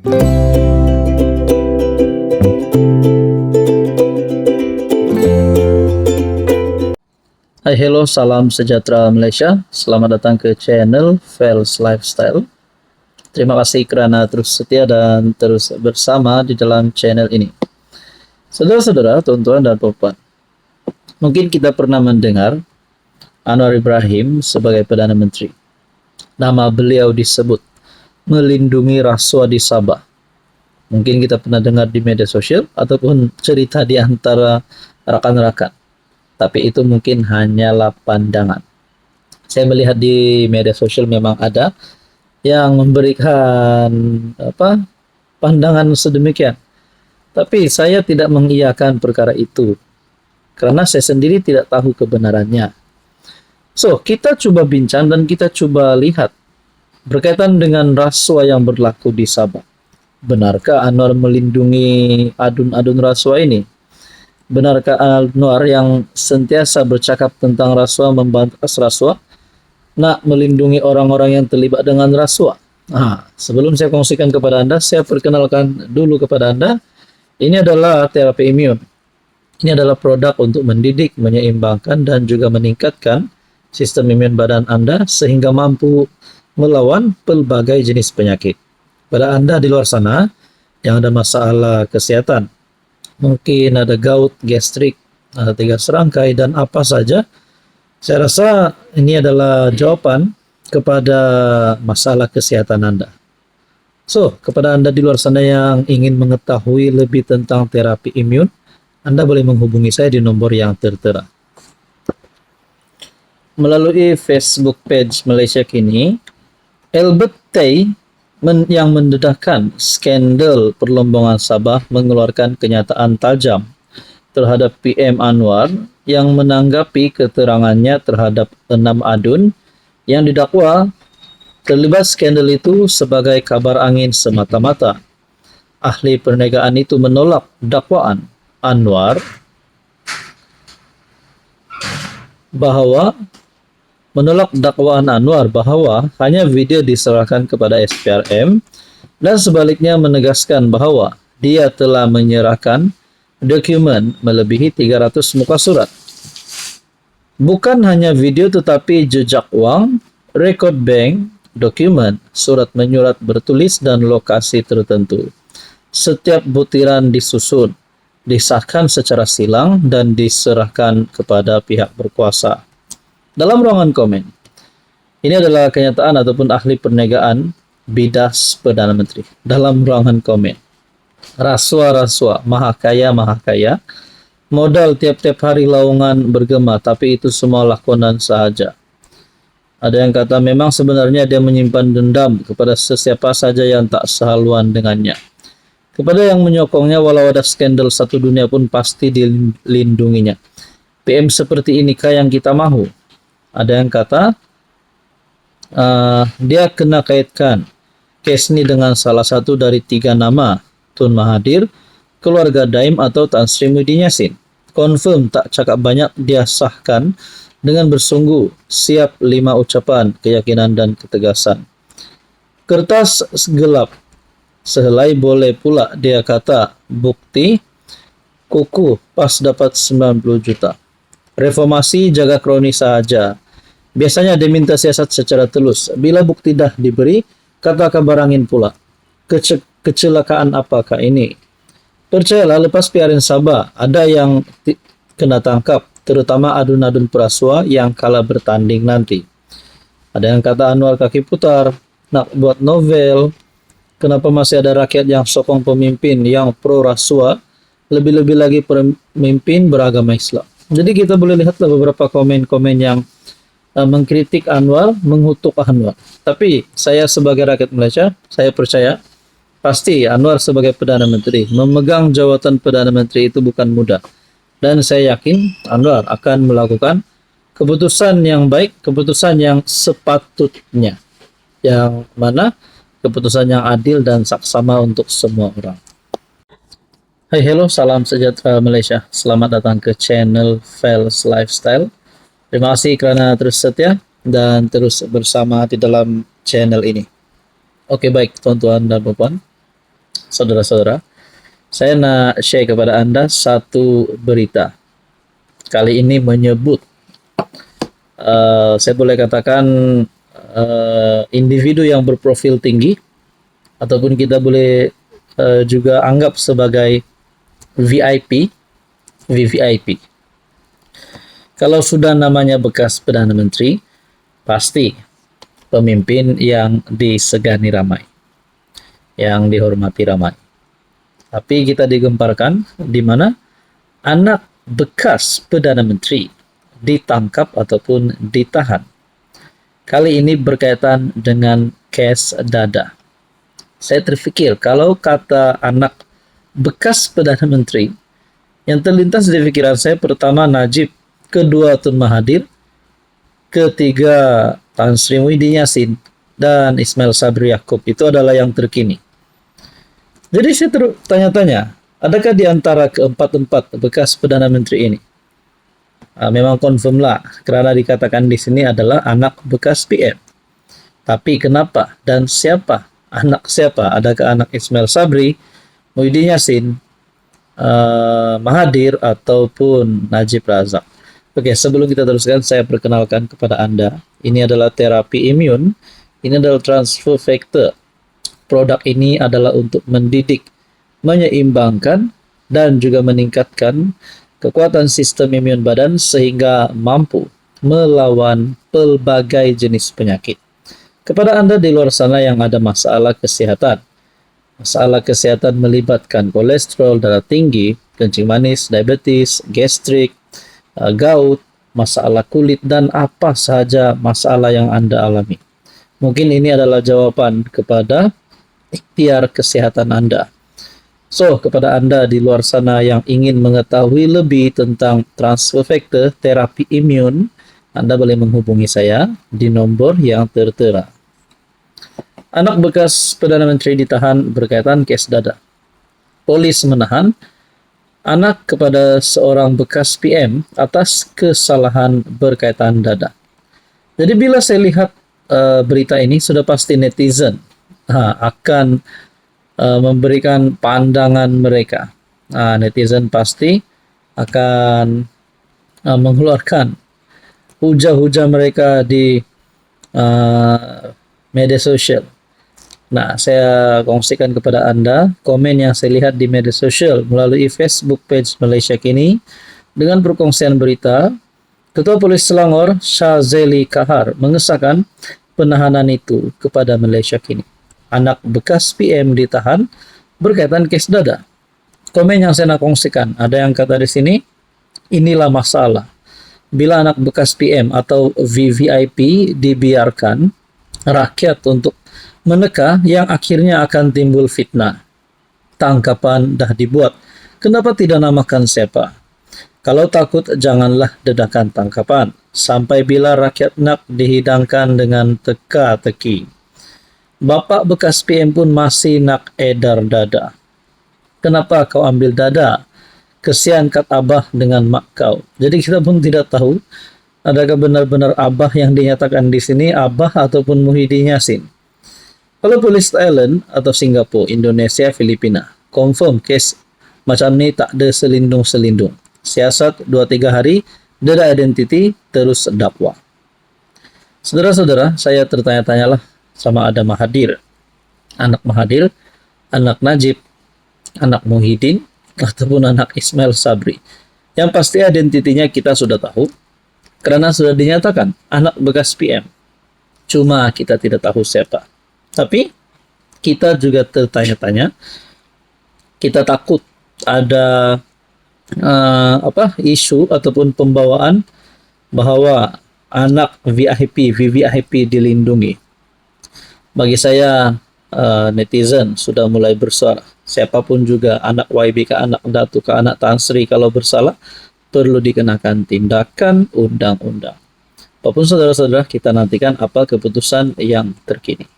Hai, hello, salam sejahtera Malaysia. Selamat datang ke channel Fels Lifestyle. Terima kasih kerana terus setia dan terus bersama di dalam channel ini. Saudara-saudara, tuan-tuan dan puan, mungkin kita pernah mendengar Anwar Ibrahim sebagai Perdana Menteri. Nama beliau disebut melindungi rasuah di Sabah. Mungkin kita pernah dengar di media sosial ataupun cerita di antara rakan-rakan. Tapi itu mungkin hanyalah pandangan. Saya melihat di media sosial memang ada yang memberikan pandangan sedemikian. Tapi saya tidak mengiyakan perkara itu karena saya sendiri tidak tahu kebenarannya. So, kita coba bincang dan kita coba lihat berkaitan dengan rasuah yang berlaku di Sabah. Benarkah Anwar melindungi adun-adun rasuah ini? Benarkah Anwar yang sentiasa bercakap tentang rasuah, membantas rasuah, nak melindungi orang-orang yang terlibat dengan rasuah? Sebelum saya kongsikan kepada Anda, saya perkenalkan dulu kepada Anda. Ini adalah terapi imun. Ini adalah produk untuk mendidik, menyeimbangkan, dan juga meningkatkan sistem imun badan Anda sehingga mampu melawan pelbagai jenis penyakit. Pada Anda di luar sana yang ada masalah kesehatan, mungkin ada gout, gastrik, ada 3 serangkai, dan apa saja. Saya rasa ini adalah jawaban kepada masalah kesehatan Anda. So, kepada Anda di luar sana yang ingin mengetahui lebih tentang terapi imun, Anda boleh menghubungi saya di nomor yang tertera. Melalui Facebook page Malaysia Kini, Albert Tay yang mendedahkan skandal perlombongan Sabah mengeluarkan kenyataan tajam terhadap PM Anwar yang menanggapi keterangannya terhadap 6 adun yang didakwa terlibat skandal itu sebagai kabar angin semata-mata. Ahli perniagaan itu menolak dakwaan Anwar bahwa hanya video diserahkan kepada SPRM dan sebaliknya menegaskan bahwa dia telah menyerahkan dokumen melebihi 300 muka surat. Bukan hanya video tetapi jejak wang, rekod bank, dokumen, surat menyurat bertulis dan lokasi tertentu. Setiap butiran disusun, disahkan secara silang dan diserahkan kepada pihak berkuasa. Dalam ruangan komen, ini adalah kenyataan ataupun ahli perniagaan bidas Perdana Menteri. Dalam ruangan komen, rasuah-rasuah, maha kaya, modal tiap-tiap hari lawongan bergema, tapi itu semua lakonan sahaja. Ada yang kata memang sebenarnya dia menyimpan dendam kepada sesiapa saja yang tak sehaluan dengannya. Kepada yang menyokongnya, walau ada skandal satu dunia pun pasti dilindunginya. PM seperti inikah yang kita mahu? Ada yang kata dia kena kaitkan kes ini dengan salah satu dari 3 nama, Tun Mahathir, keluarga Daim atau Tan Sri Muhyiddin Yassin. Confirm tak cakap banyak, dia sahkan dengan bersungguh, siap 5 ucapan, keyakinan dan ketegasan. Kertas gelap, sehelai boleh pula, dia kata, bukti, kuku, pas dapat 90 juta. Reformasi jaga kroni sahaja. Biasanya dia minta siasat secara telus. Bila bukti dah diberi, kata kabar angin pula. Kecelakaan apakah ini? Percayalah, lepas PRN Sabah, ada yang kena tangkap, terutama adun-adun perasuah yang kalah bertanding nanti. Ada yang kata Anwar kaki putar, nak buat novel. Kenapa masih ada rakyat yang sokong pemimpin yang pro rasuah, lebih-lebih lagi pemimpin beragama Islam. Jadi kita boleh lihatlah beberapa komen-komen yang mengkritik Anwar, mengutuk Anwar. Tapi saya sebagai rakyat Malaysia, saya percaya pasti Anwar sebagai Perdana Menteri, memegang jawatan Perdana Menteri itu bukan mudah. Dan saya yakin Anwar akan melakukan keputusan yang baik, keputusan yang sepatutnya. Yang mana keputusan yang adil dan saksama untuk semua orang. Hai, hello, salam sejahtera Malaysia. Selamat datang ke channel Fels Lifestyle. Terima kasih kerana terus setia dan terus bersama di dalam channel ini. Oke, baik tuan-tuan dan puan. saudara-saudara, saya nak share kepada Anda satu berita. Kali ini menyebut, saya boleh katakan, individu yang berprofil tinggi, ataupun kita boleh juga anggap sebagai VIP, VVIP. Kalau sudah namanya bekas Perdana Menteri, pasti pemimpin yang disegani ramai, yang dihormati ramai. Tapi kita digemparkan di mana anak bekas Perdana Menteri ditangkap ataupun ditahan. Kali ini berkaitan dengan kes Dada. Saya terfikir kalau kata anak bekas Perdana Menteri, yang terlintas di pikiran saya pertama Najib, kedua Tun Mahathir, ketiga Tan Sri Muhyiddin Yassin, dan Ismail Sabri Yaakob. Itu adalah yang terkini. Jadi saya tanya-tanya, adakah di antara keempat-empat bekas Perdana Menteri ini? Memang confirm lah, karena dikatakan di sini adalah anak bekas PM. Tapi kenapa dan siapa? Anak siapa? Adakah anak Ismail Sabri, Muhyiddin Yassin, Mahathir, ataupun Najib Razak? Oke, sebelum kita teruskan, saya perkenalkan kepada Anda. Ini adalah terapi imun. Ini adalah transfer factor. Produk ini adalah untuk mendidik, menyeimbangkan, dan juga meningkatkan kekuatan sistem imun badan sehingga mampu melawan pelbagai jenis penyakit. Kepada Anda di luar sana yang ada masalah kesehatan melibatkan kolesterol darah tinggi, kencing manis, diabetes, gastrik, gout, masalah kulit, dan apa saja masalah yang Anda alami. Mungkin ini adalah jawaban kepada ikhtiar kesehatan Anda. So, kepada Anda di luar sana yang ingin mengetahui lebih tentang transfer factor terapi imun, Anda boleh menghubungi saya di nomor yang tertera. Anak bekas Perdana Menteri ditahan berkaitan kes Dada. Polis menahan anak kepada seorang bekas PM atas kesalahan berkaitan Dada. Jadi bila saya lihat berita ini, sudah pasti netizen akan memberikan pandangan mereka. Netizen pasti akan mengeluarkan hujah-hujah mereka di media sosial. Nah, saya kongsikan kepada Anda komen yang saya lihat di media sosial melalui Facebook page Malaysia Kini dengan perkongsian berita. Ketua Polis Selangor, Shazeli Kahar, mengesahkan penahanan itu kepada Malaysia Kini. Anak bekas PM ditahan berkaitan kes Dada. Komen yang saya nak kongsikan, ada yang kata di sini, inilah masalah. Bila anak bekas PM atau VVIP dibiarkan rakyat untuk meneka, yang akhirnya akan timbul fitnah. Tangkapan dah dibuat. Kenapa tidak namakan siapa? Kalau takut, janganlah dedakan tangkapan. Sampai bila rakyat nak dihidangkan dengan teka-teki. Bapak bekas PM pun masih nak edar Dada. Kenapa kau ambil Dada? Kesian kat abah dengan mak kau. Jadi kita pun tidak tahu adakah benar-benar abah yang dinyatakan di sini abah ataupun Muhyiddin Yassin. Kalau polis Thailand atau Singapura, Indonesia, Filipina, confirm kes macam ni tak ada selindung-selindung. Siasat 2-3 hari, data identiti terus dakwa. Saudara-saudara, saya tertanya-tanyalah sama ada Mahathir, anak Najib, anak Muhyiddin, ataupun anak Ismail Sabri. Yang pasti identitinya kita sudah tahu, karena sudah dinyatakan anak bekas PM. Cuma kita tidak tahu siapa. Tapi kita juga tertanya-tanya, kita takut ada isu ataupun pembawaan bahwa anak VIP, VVIP dilindungi. Bagi saya, netizen sudah mulai bersuara. Siapapun juga, anak YB ke anak Datu ke anak Tan Sri, kalau bersalah perlu dikenakan tindakan undang-undang. Apapun saudara-saudara, kita nantikan apa keputusan yang terkini.